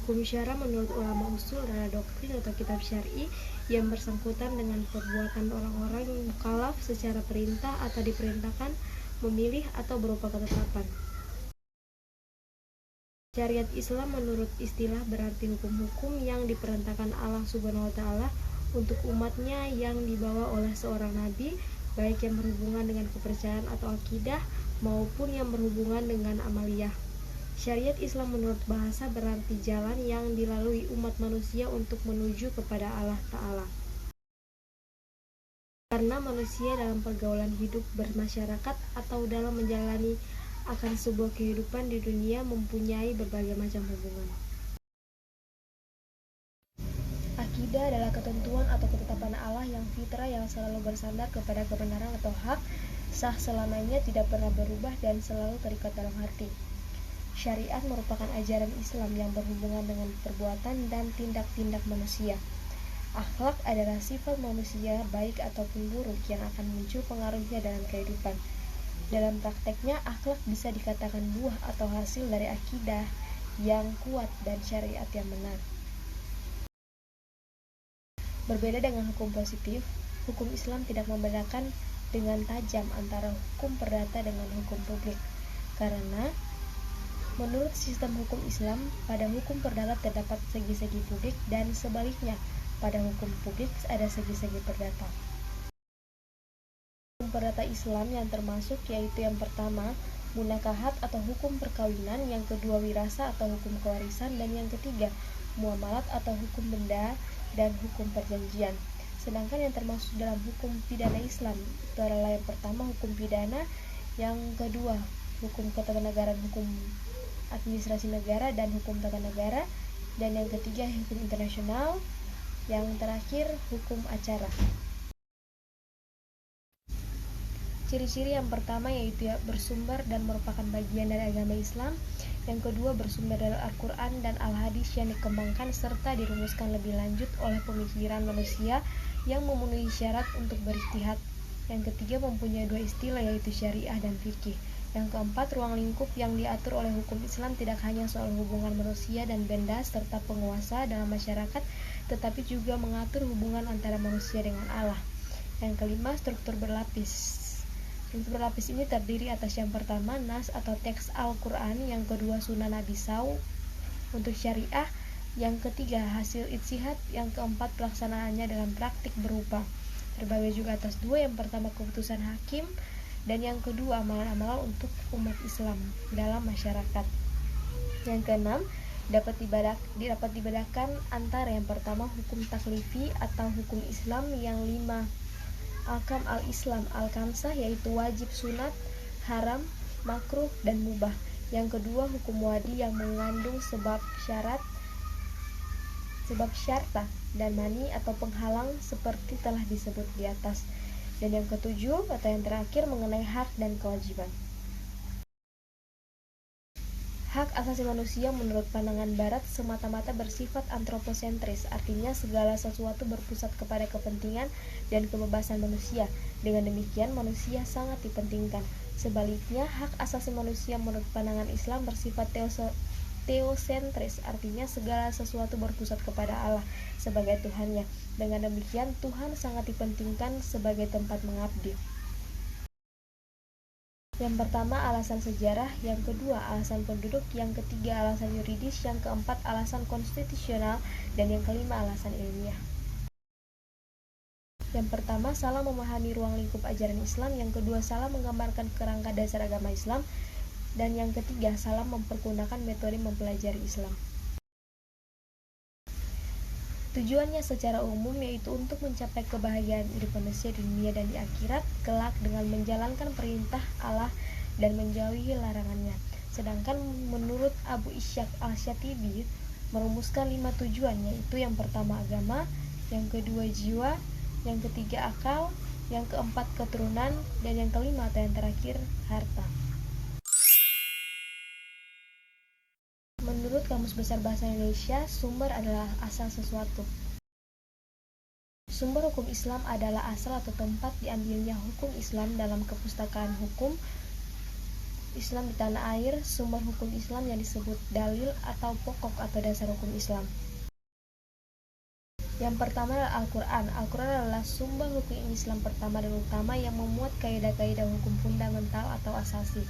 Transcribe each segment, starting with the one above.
Hukum syara menurut ulama usul adalah doktrin atau kitab syar'i yang bersangkutan dengan perbuatan orang-orang yang mukallaf secara perintah atau diperintahkan, memilih atau berupa ketetapan. Syariat Islam menurut istilah berarti hukum-hukum yang diperintahkan Allah Subhanahu wa Ta'ala untuk umatnya yang dibawa oleh seorang nabi, baik yang berhubungan dengan kepercayaan atau akidah maupun yang berhubungan dengan amaliyah. Syariat Islam menurut bahasa berarti jalan yang dilalui umat manusia untuk menuju kepada Allah Ta'ala. Karena manusia dalam pergaulan hidup bermasyarakat atau dalam menjalani akan sebuah kehidupan di dunia mempunyai berbagai macam hubungan. Akidah adalah ketentuan atau ketetapan Allah yang fitrah yang selalu bersandar kepada kebenaran atau hak, sah selamanya, tidak pernah berubah dan selalu terikat dalam hati. Syariat merupakan ajaran Islam yang berhubungan dengan perbuatan dan tindak-tindak manusia. Akhlak adalah sifat manusia baik ataupun buruk yang akan muncul pengaruhnya dalam kehidupan. Dalam prakteknya, akhlak bisa dikatakan buah atau hasil dari akidah yang kuat dan syariat yang benar. Berbeda dengan hukum positif, hukum Islam tidak membedakan dengan tajam antara hukum perdata dengan hukum publik. Karena menurut sistem hukum Islam, pada hukum perdata terdapat segi-segi publik dan sebaliknya, pada hukum publik ada segi-segi perdata. Hukum perdata Islam yang termasuk yaitu yang pertama, munakahat atau hukum perkawinan, yang kedua wirasa atau hukum kewarisan, dan yang ketiga, muamalat atau hukum benda dan hukum perjanjian. Sedangkan yang termasuk dalam hukum pidana Islam itu adalah yang pertama hukum pidana, yang kedua hukum ketatanegaraan, hukum administrasi negara dan hukum tata negara, dan yang ketiga hukum internasional, yang terakhir hukum acara. Ciri-ciri yang pertama yaitu bersumber dan merupakan bagian dari agama Islam, yang kedua bersumber dari Al-Quran dan Al-Hadis yang dikembangkan serta dirumuskan lebih lanjut oleh pemikiran manusia yang memenuhi syarat untuk berijtihad, yang ketiga mempunyai dua istilah yaitu syariah dan fikih. Yang keempat, ruang lingkup yang diatur oleh hukum Islam tidak hanya soal hubungan manusia dan benda serta penguasa dalam masyarakat, tetapi juga mengatur hubungan antara manusia dengan Allah. Yang kelima, struktur berlapis. Struktur berlapis ini terdiri atas yang pertama, nas atau teks Al-Quran, yang kedua sunnah Nabi SAW untuk syariah, yang ketiga hasil ijtihad, yang keempat pelaksanaannya dalam praktik berupa terbagi juga atas dua, yang pertama keputusan hakim, dan yang kedua amalan-amalan untuk umat Islam dalam masyarakat. Yang keenam, dapat dibedakan antara yang pertama hukum taklifi atau hukum Islam, yang lima Ahkam al-Islam al-Khamsah yaitu wajib, sunat, haram, makruh, dan mubah. Yang kedua hukum wadi yang mengandung sebab syarta dan mani atau penghalang seperti telah disebut di atas. Dan yang ketujuh atau yang terakhir mengenai hak dan kewajiban. Hak asasi manusia menurut pandangan barat semata-mata bersifat antroposentris, artinya segala sesuatu berpusat kepada kepentingan dan kebebasan manusia. Dengan demikian manusia sangat dipentingkan. Sebaliknya, hak asasi manusia menurut pandangan Islam bersifat teosentris, artinya segala sesuatu berpusat kepada Allah sebagai Tuhannya. Dengan demikian Tuhan sangat dipentingkan sebagai tempat mengabdi. Yang pertama alasan sejarah, yang kedua alasan penduduk, yang ketiga alasan yuridis, yang keempat alasan konstitusional, dan yang kelima alasan ilmiah. Yang pertama, salah memahami ruang lingkup ajaran Islam, yang kedua salah menggambarkan kerangka dasar agama Islam, dan yang ketiga salah mempergunakan metode mempelajari Islam. Tujuannya secara umum yaitu untuk mencapai kebahagiaan hidup manusia di dunia dan di akhirat kelak dengan menjalankan perintah Allah dan menjauhi larangannya. Sedangkan menurut Abu Ishaq al-Syatibi merumuskan 5 tujuan, yaitu yang pertama agama, yang kedua jiwa, yang ketiga akal, yang keempat keturunan, dan yang kelima atau yang terakhir harta. Menurut Kamus Besar Bahasa Indonesia, sumber adalah asal sesuatu. Sumber hukum Islam adalah asal atau tempat diambilnya hukum Islam dalam kepustakaan hukum. Islam di tanah air, sumber hukum Islam yang disebut dalil atau pokok atau dasar hukum Islam. Yang pertama adalah Al-Quran. Al-Quran adalah sumber hukum Islam pertama dan utama yang memuat kaidah-kaidah hukum fundamental atau asasi.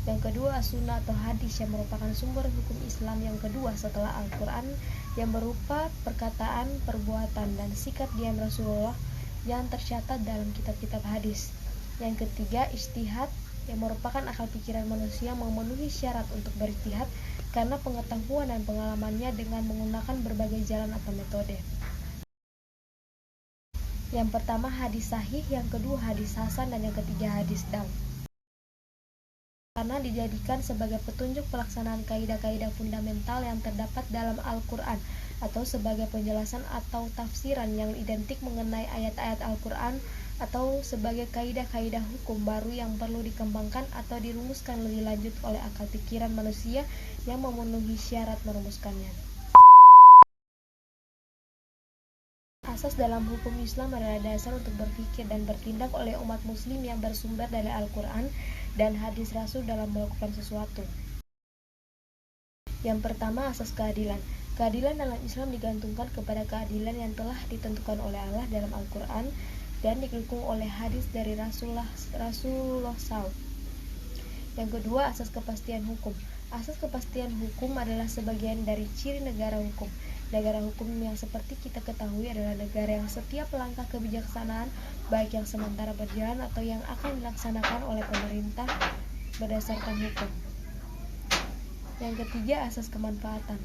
Yang kedua, As-Sunnah atau hadis yang merupakan sumber hukum Islam yang kedua setelah Al-Quran, yang berupa perkataan, perbuatan, dan sikap diam Rasulullah yang tercatat dalam kitab-kitab hadis. Yang ketiga, ijtihad yang merupakan akal pikiran manusia memenuhi syarat untuk berijtihad karena pengetahuan dan pengalamannya dengan menggunakan berbagai jalan atau metode. Yang pertama hadis sahih, yang kedua hadis hasan, dan yang ketiga hadis daif. Karena dijadikan sebagai petunjuk pelaksanaan kaidah-kaidah fundamental yang terdapat dalam Al-Quran atau sebagai penjelasan atau tafsiran yang identik mengenai ayat-ayat Al-Quran atau sebagai kaidah-kaidah hukum baru yang perlu dikembangkan atau dirumuskan lebih lanjut oleh akal pikiran manusia yang memenuhi syarat merumuskannya. Asas dalam hukum Islam adalah dasar untuk berpikir dan bertindak oleh umat muslim yang bersumber dari Al-Quran dan hadis Rasul dalam melakukan sesuatu. Yang pertama, asas keadilan. Keadilan dalam Islam digantungkan kepada keadilan yang telah ditentukan oleh Allah dalam Al-Quran dan didukung oleh hadis dari Rasulullah SAW. Yang kedua, asas kepastian hukum. Asas kepastian hukum adalah sebagian dari ciri negara hukum. Negara hukum yang seperti kita ketahui adalah negara yang setiap langkah kebijaksanaan, baik yang sementara berjalan atau yang akan dilaksanakan oleh pemerintah berdasarkan hukum. Yang ketiga, asas kemanfaatan.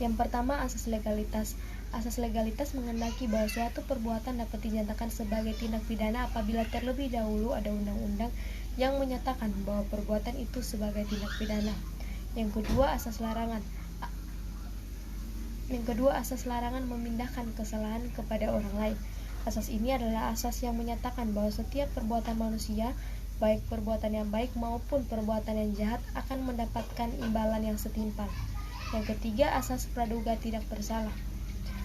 Yang pertama, asas legalitas. Asas legalitas menghendaki bahwa suatu perbuatan dapat dinyatakan sebagai tindak pidana apabila terlebih dahulu ada undang-undang yang menyatakan bahwa perbuatan itu sebagai tindak pidana. Yang kedua, asas larangan. Asas larangan memindahkan kesalahan kepada orang lain. Asas ini adalah asas yang menyatakan bahwa setiap perbuatan manusia, baik perbuatan yang baik maupun perbuatan yang jahat, akan mendapatkan imbalan yang setimpal. Yang ketiga, asas praduga tidak bersalah.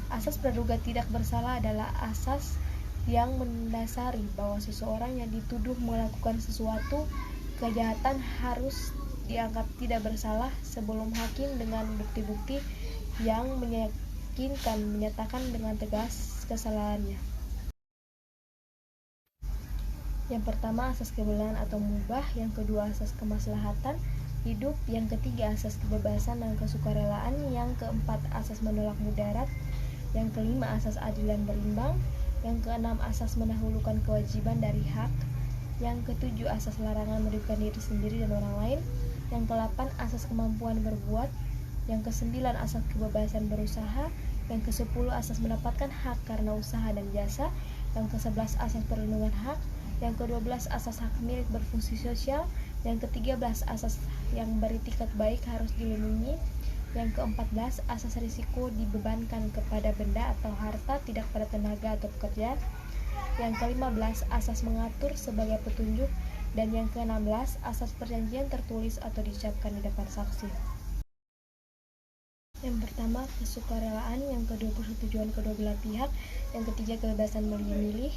Asas praduga tidak bersalah adalah asas yang mendasari bahwa seseorang yang dituduh melakukan sesuatu kejahatan harus dianggap tidak bersalah sebelum hakim dengan bukti-bukti yang menyatakan dengan tegas kesalahannya. Yang pertama, asas kebenaran atau mubah. Yang kedua, asas kemaslahatan hidup. Yang ketiga, asas kebebasan dan kesukarelaan. Yang keempat, asas menolak mudarat. Yang kelima, asas adil dan berimbang. Yang keenam, asas mendahulukan kewajiban dari hak. Yang ketujuh, asas larangan merugikan diri sendiri dan orang lain. Yang ke-8, asas kemampuan berbuat. Yang ke-9, asas kebebasan berusaha. Yang ke-10, asas mendapatkan hak karena usaha dan jasa. Yang ke-11, asas perlindungan hak. Yang ke-12, asas hak milik berfungsi sosial. Yang ke-13, asas yang beritikat baik harus dilindungi. Yang ke-14, asas risiko dibebankan kepada benda atau harta, tidak pada tenaga atau pekerja. Yang ke-15, asas mengatur sebagai petunjuk. Dan yang ke-16, asas perjanjian tertulis atau diucapkan di depan saksi. Yang pertama, kesukarelaan. Yang kedua, persetujuan kedua belah pihak. Yang ketiga, kebebasan memilih.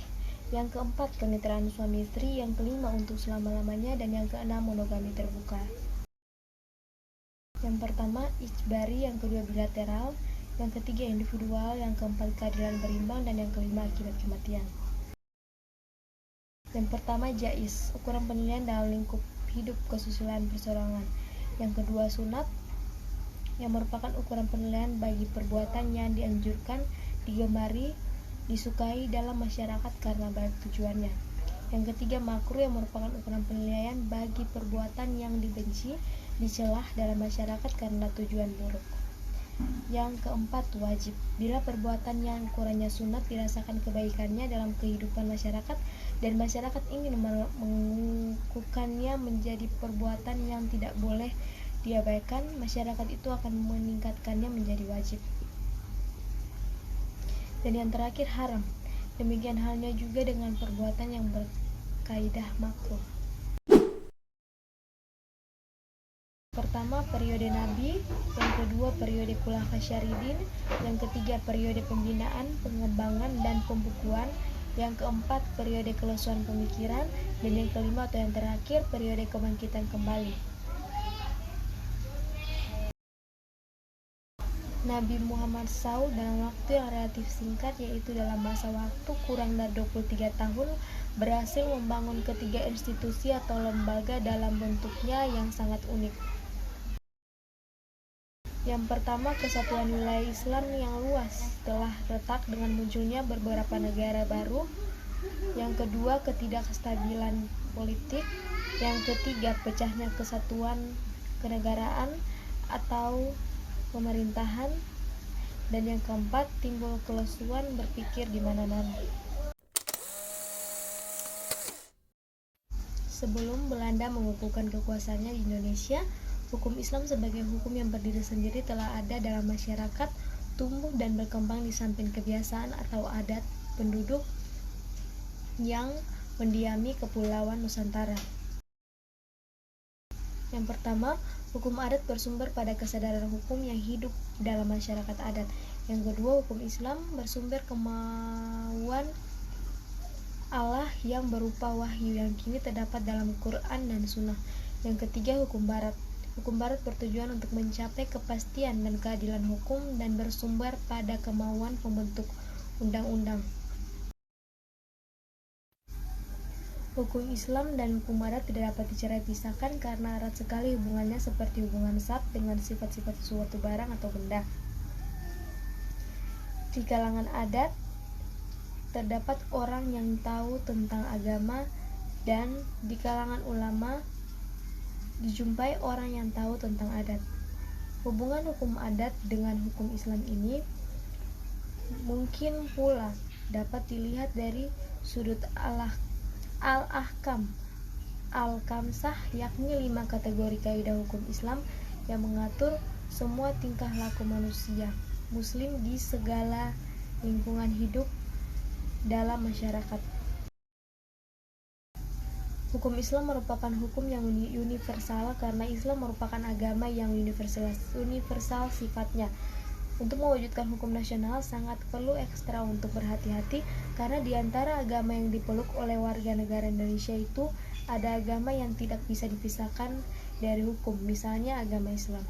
Yang keempat, kemitraan suami istri. Yang kelima, untuk selama-lamanya. Dan yang keenam, monogami terbuka. Yang pertama, ijbari. Yang kedua, bilateral. Yang ketiga, individual. Yang keempat, keadilan berimbang. Dan yang kelima, akibat kematian. Yang pertama, jaiz, ukuran penilaian dalam lingkup hidup kesusilaan perseorangan. Yang kedua, sunat, yang merupakan ukuran penilaian bagi perbuatan yang dianjurkan, digemari, disukai dalam masyarakat karena baik tujuannya. Yang ketiga, makruh, yang merupakan ukuran penilaian bagi perbuatan yang dibenci, dicelah dalam masyarakat karena tujuan buruk. Yang keempat, wajib, bila perbuatan yang ukurannya sunat dirasakan kebaikannya dalam kehidupan masyarakat dan masyarakat ingin mengukuhkannya menjadi perbuatan yang tidak boleh diabaikan, masyarakat itu akan meningkatkannya menjadi wajib. Dan yang terakhir, haram. Demikian halnya juga dengan perbuatan yang berkaidah makruh. Pertama, periode Nabi. Yang kedua, periode Khulafasyar Rasyidin. Yang ketiga, periode pembinaan, pengembangan, dan pembukuan. Yang keempat, periode kelesuan pemikiran. Dan yang kelima atau yang terakhir, periode kebangkitan kembali. Nabi Muhammad SAW dalam waktu yang relatif singkat, yaitu dalam masa waktu kurang dari 23 tahun, berhasil membangun ketiga institusi atau lembaga dalam bentuknya yang sangat unik. Yang pertama, kesatuan wilayah Islam yang luas telah retak dengan munculnya beberapa negara baru. Yang kedua, ketidakstabilan politik. Yang ketiga, pecahnya kesatuan kenegaraan atau pemerintahan. Dan yang keempat, timbul kelesuan berpikir di mana-mana. Sebelum Belanda mengukuhkan kekuasaannya di Indonesia, hukum Islam sebagai hukum yang berdiri sendiri telah ada dalam masyarakat, tumbuh dan berkembang di samping kebiasaan atau adat penduduk yang mendiami kepulauan Nusantara. Yang pertama, hukum adat bersumber pada kesadaran hukum yang hidup dalam masyarakat adat. Yang kedua, hukum Islam bersumber kemauan Allah yang berupa wahyu yang kini terdapat dalam Quran dan Sunnah. Yang ketiga, hukum Barat. Hukum Barat bertujuan untuk mencapai kepastian dan keadilan hukum dan bersumber pada kemauan pembentuk undang-undang. Hukum Islam dan hukum Barat tidak dapat dicerai pisahkan karena erat sekali hubungannya, seperti hubungan zat dengan sifat-sifat suatu barang atau benda. Di kalangan adat terdapat orang yang tahu tentang agama, dan di kalangan ulama dijumpai orang yang tahu tentang adat. Hubungan hukum adat dengan hukum Islam ini mungkin pula dapat dilihat dari sudut al-ahkam al-kamsah, yakni 5 kategori kaidah hukum Islam yang mengatur semua tingkah laku manusia muslim di segala lingkungan hidup dalam masyarakat. Hukum Islam merupakan hukum yang universal karena Islam merupakan agama yang universal sifatnya. Untuk mewujudkan hukum nasional sangat perlu ekstra untuk berhati-hati, karena di antara agama yang dipeluk oleh warga negara Indonesia itu ada agama yang tidak bisa dipisahkan dari hukum, misalnya agama Islam.